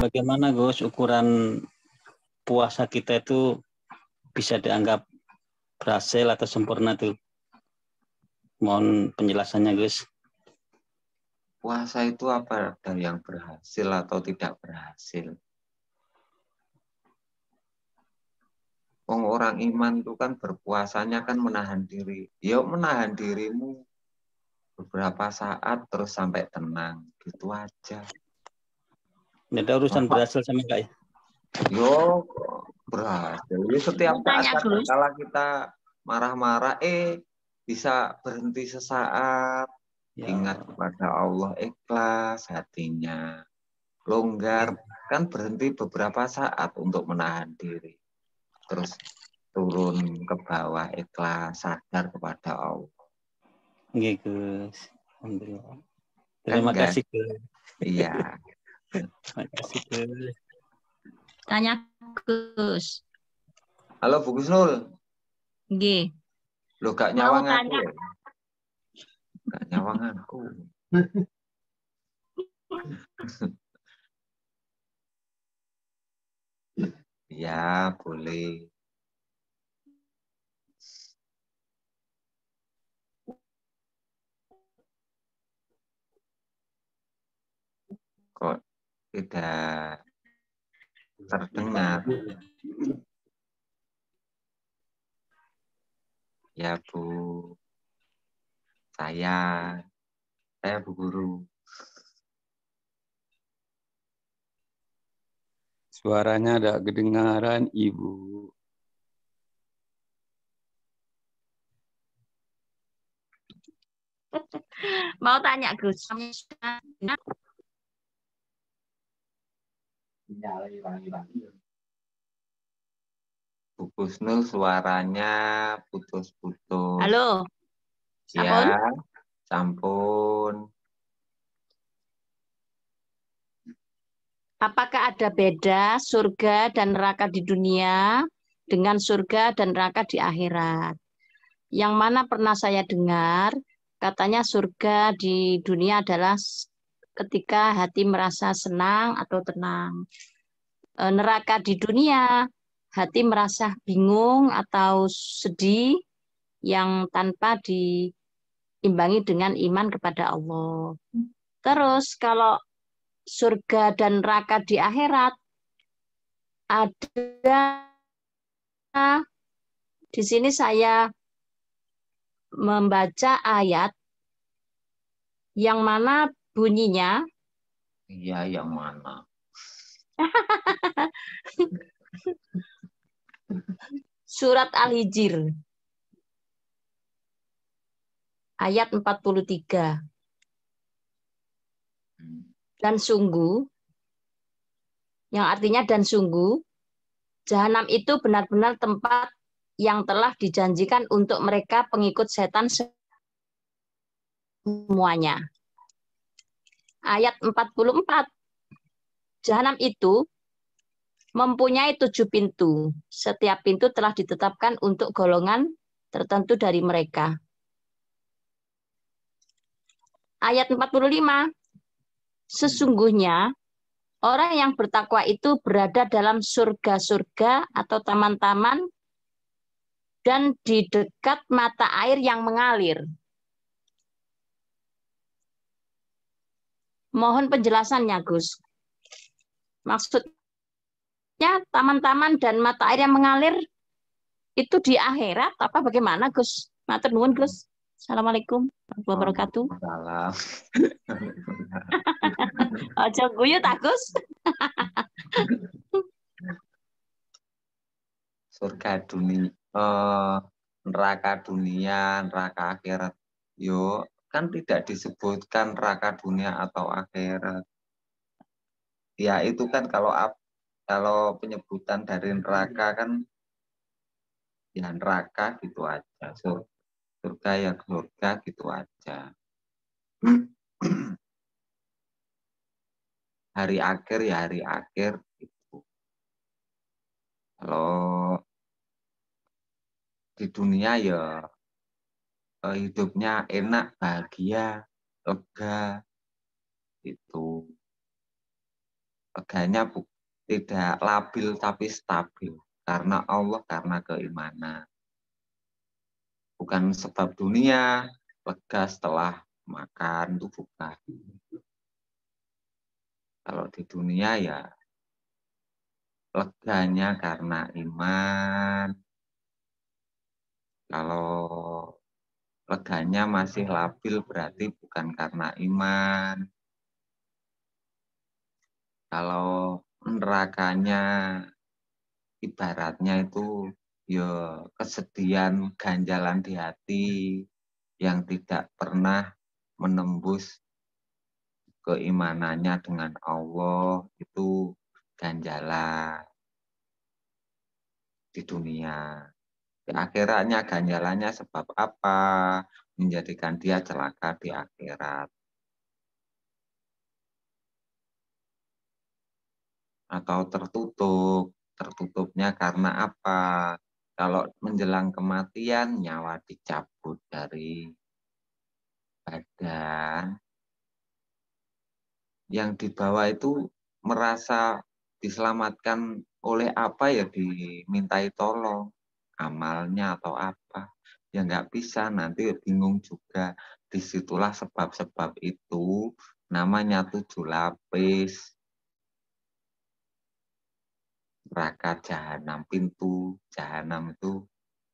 Bagaimana Gus ukuran puasa kita itu bisa dianggap berhasil atau sempurna tuh? Mohon penjelasannya Gus. Puasa itu apa? Ada yang berhasil atau tidak berhasil? Orang iman itu kan berpuasanya kan menahan diri. Ya menahan dirimu beberapa saat terus sampai tenang. Gitu aja. Tidak ada urusan berhasil sama enggak ya? Yo berhasil. Jadi setiap saat kalau kita marah-marah, bisa berhenti sesaat. Ya. Ingat kepada Allah, ikhlas hatinya. Longgar, kan berhenti beberapa saat untuk menahan diri. Terus turun ke bawah, ikhlas, sadar kepada Allah. Iya Gus. Alhamdulillah. Terima kasih Gus. Iya. Terima kasih Gus. Tanya Gus. Halo Bu Gusnul. Nggih. Lo gak nyawang aku. Gak nyawang aku. Ya, boleh. Kok tidak terdengar? Ya Bu, saya Bu Guru. Suaranya ada kedengaran Ibu. Mau tanya Gus. Bu Gusnul suaranya putus-putus. Halo. Sampun? Ya, sampun. Apakah ada beda surga dan neraka di dunia dengan surga dan neraka di akhirat? Yang mana pernah saya dengar, katanya surga di dunia adalah ketika hati merasa senang atau tenang. Neraka di dunia, hati merasa bingung atau sedih yang tanpa diimbangi dengan iman kepada Allah. Terus kalau surga dan neraka di akhirat, ada di sini saya membaca ayat yang mana bunyinya. Iya, yang mana? Surat Al-Hijr ayat 43. Dan sungguh, yang artinya dan sungguh, jahanam itu benar-benar tempat yang telah dijanjikan untuk mereka pengikut setan semuanya. Ayat 44. Jahanam itu mempunyai 7 pintu. Setiap pintu telah ditetapkan untuk golongan tertentu dari mereka. Ayat 45. Sesungguhnya orang yang bertakwa itu berada dalam surga-surga atau taman-taman dan di dekat mata air yang mengalir. Mohon penjelasannya, Gus. Maksudnya taman-taman dan mata air yang mengalir itu di akhirat apa bagaimana, Gus? Matur nuwun, Gus. Assalamualaikum warahmatullahi wabarakatuh. Salam. Aja guyu tak, Gus? Surga dunia, neraka dunia, neraka akhirat. Yo, kan tidak disebutkan neraka dunia atau akhirat. Ya itu kan kalau penyebutan dari neraka kan ya neraka gitu aja. Surga ya surga gitu aja. hari akhir ya hari akhir itu. Kalau di dunia ya hidupnya enak, bahagia, lega itu. Leganya tidak labil tapi stabil karena Allah, karena keimanan. Bukan sebab dunia, lega setelah makan itu bukan. Kalau di dunia ya leganya karena iman. Kalau leganya masih labil berarti bukan karena iman. Kalau nerakanya ibaratnya itu ya kesedihan, ganjalan di hati yang tidak pernah menembus keimanannya dengan Allah, itu ganjalan di dunia. Di akhiratnya ganjalannya sebab apa? Menjadikan dia celaka di akhirat. Atau tertutup. Tertutupnya karena apa? Kalau menjelang kematian, nyawa dicabut dari badan. Yang di bawah itu merasa diselamatkan oleh apa ya, dimintai tolong. Amalnya atau apa. Ya nggak bisa, nanti bingung juga. Disitulah sebab-sebab itu namanya 7 lapis. Neraka jahanam, pintu jahanam itu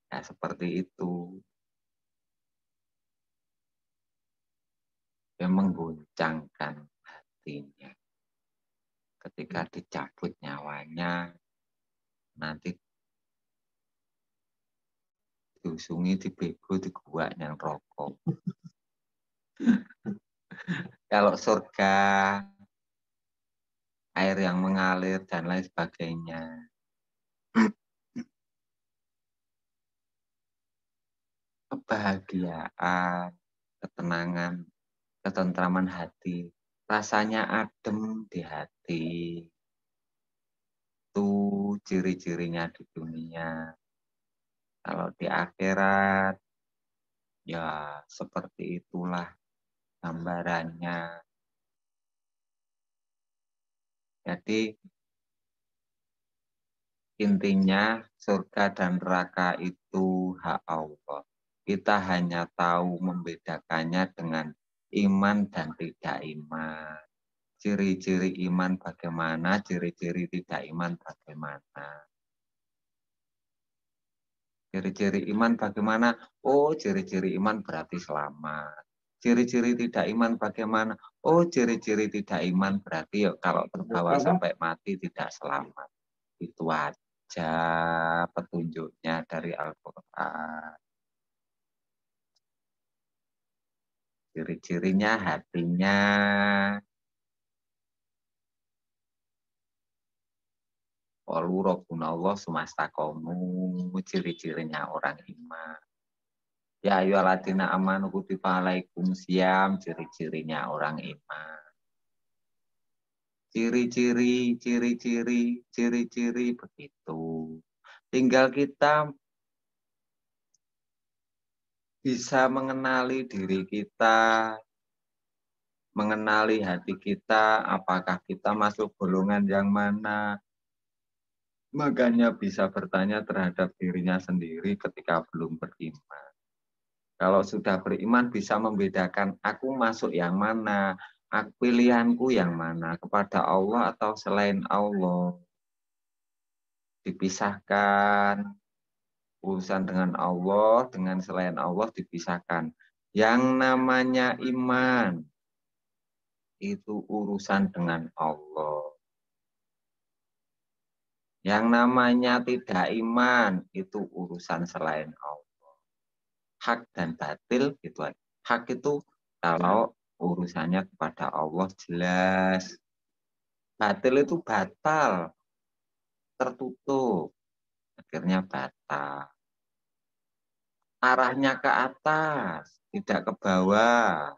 ya seperti itu. Yang mengguncangkan hatinya. Ketika dicabut nyawanya, nanti diusungi, dibego, di gua yang rokok. Kalau surga, air yang mengalir dan lain sebagainya. Kebahagiaan, ketenangan, ketentraman hati, rasanya adem di hati. Itu ciri-cirinya di dunia. Kalau di akhirat, ya seperti itulah gambarannya. Jadi intinya surga dan neraka itu hak Allah. Kita hanya tahu membedakannya dengan iman dan tidak iman. Ciri-ciri iman bagaimana, ciri-ciri tidak iman bagaimana. Ciri-ciri iman bagaimana? Oh, ciri-ciri iman berarti selamat. Ciri-ciri tidak iman bagaimana? Oh, ciri-ciri tidak iman berarti ya, kalau terbawa sampai mati tidak selamat. Itu aja petunjuknya dari Al-Quran. Ciri-cirinya hatinya walu robbunallah sumastaqomu, ciri-cirinya orang iman. Ya ayyuhalladzina amanu kutiba alaikum syiyam, ciri-cirinya orang iman. Ciri-ciri begitu. Tinggal kita bisa mengenali diri kita, mengenali hati kita, apakah kita masuk golongan yang mana. Makanya bisa bertanya terhadap dirinya sendiri ketika belum beriman. Kalau sudah beriman bisa membedakan aku masuk yang mana, pilihanku yang mana, kepada Allah atau selain Allah. Dipisahkan, urusan dengan Allah, dengan selain Allah dipisahkan. Yang namanya iman, itu urusan dengan Allah. Yang namanya tidak iman, itu urusan selain Allah. Hak dan batil, gitu aja. Hak itu kalau urusannya kepada Allah jelas. Batil itu batal, tertutup, akhirnya batal. Arahnya ke atas, tidak ke bawah.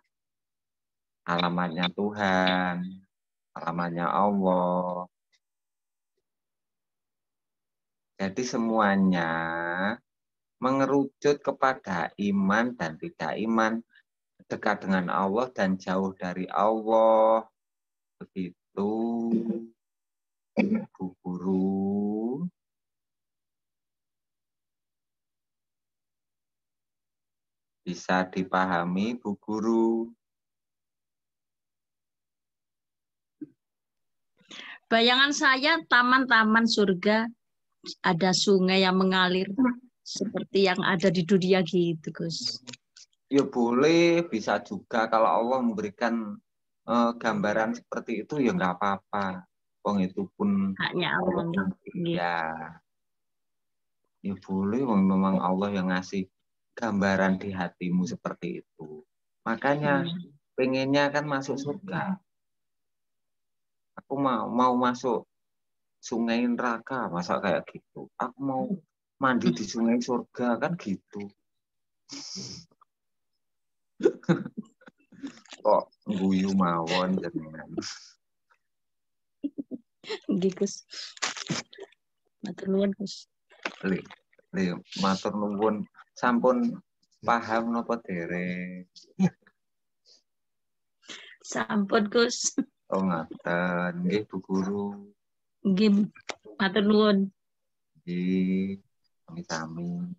Alamatnya Tuhan, halamannya Allah. Jadi semuanya mengerucut kepada iman dan tidak iman, dekat dengan Allah dan jauh dari Allah. Begitu, Bu Guru. Bisa dipahami, Bu Guru? Bayangan saya taman-taman surga, ada sungai yang mengalir seperti yang ada di dunia gitu, Gus. Ya boleh, bisa juga kalau Allah memberikan gambaran seperti itu ya nggak apa-apa. Wong itu pun Haknya Allah. Ya boleh, wong memang Allah yang ngasih gambaran di hatimu seperti itu. Makanya pengennya kan masuk surga. Aku mau masuk sungai neraka, masa kayak gitu. Aku mau mandi di sungai surga, kan gitu. Kok guyu mawon jenengan. Nggih, Gus. Matur nuwun, Gus. Matur nuwun, sampun paham napa dereng? Sampun, Gus. Oh ngaten, nggih Bu Guru. Nggih, matur nuwun. Nggih, sami-sami.